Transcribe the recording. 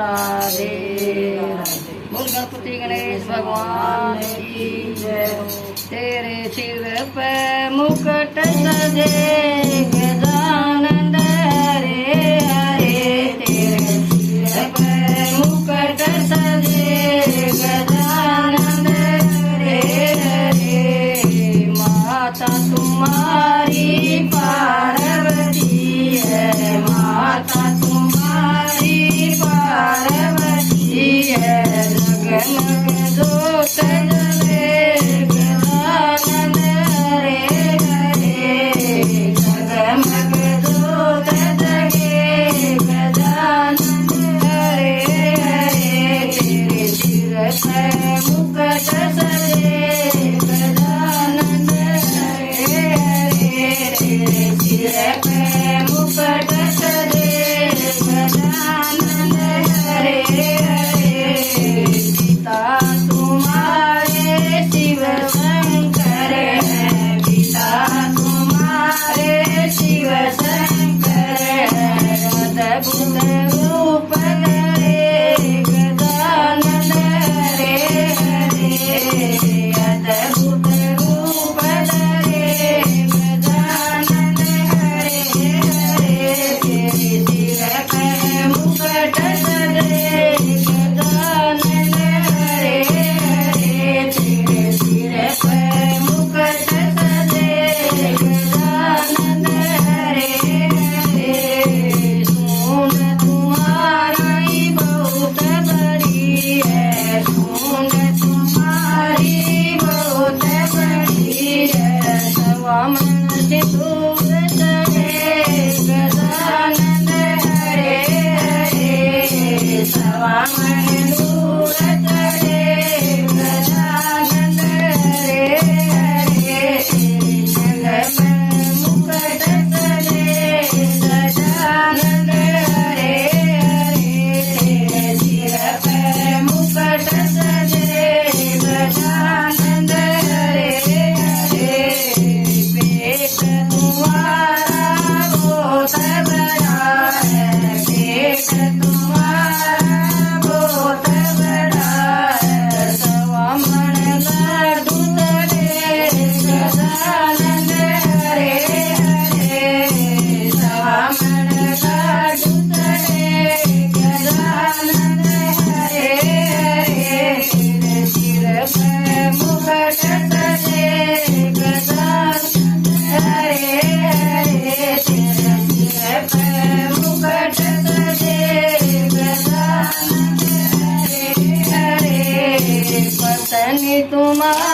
राधे राधे। बोल गणपति गणेश भगवान की जय। तेरे सिर पे मुकुट सजे गजानन हरे हरे। तेरे सिर पे मुकुट सजे गजानन हरे हरे। माता तुम्हारी पार्वती है, माता तुम्हारी पार्वती है। जगमग जोत जले गजानन हरे हरे। जगमग जोत जले गजानन हरे हरे। तेरे सिर पे मुकुट सजे गजानन हरे हरे। तेरे सिर पे मुकुट सजे गजानन हरे हरे। पिता तुम्हारे शिव शंकर है, पिता तुम्हारे शिव शंकर है। अद्भुत रूप धरे गजानन हरे हरे। अद्भुत रूप धरे गजानन हरे हरे। तेरे सिर पे मुकुट सजे गजानन हरे हरे। तेरे सिर पे मुकुट सजे गजानन हरे हरे। सूंड तुम्हारी बहुत बड़ी है, सूंड तुम्हारी बहुत बड़ी है। सवा मन सिंदूर चढ़े गजानन हरे हरे। सवा मन दूर चढ़े गजानन हरे हरे। जग में मुकुट सजे गजानन हरे हरे। सिर पे मुकुट सजे गजानन हरे हरे। पेट तुम्हारा बहुत बड़ा है, पेट तुम्हारा बहुत बड़ा है। सवा मन लड्डू चढ़े गजानन हरे हरे। सवा मन लड्डू चढ़े गजानन हरे हरे। तेरे सिर पे मुकुट सजे गजानन हरे हरे। तेरे सिर पे मुकुट सजे गजानन हरे हरे। पत्नी तुम्हारी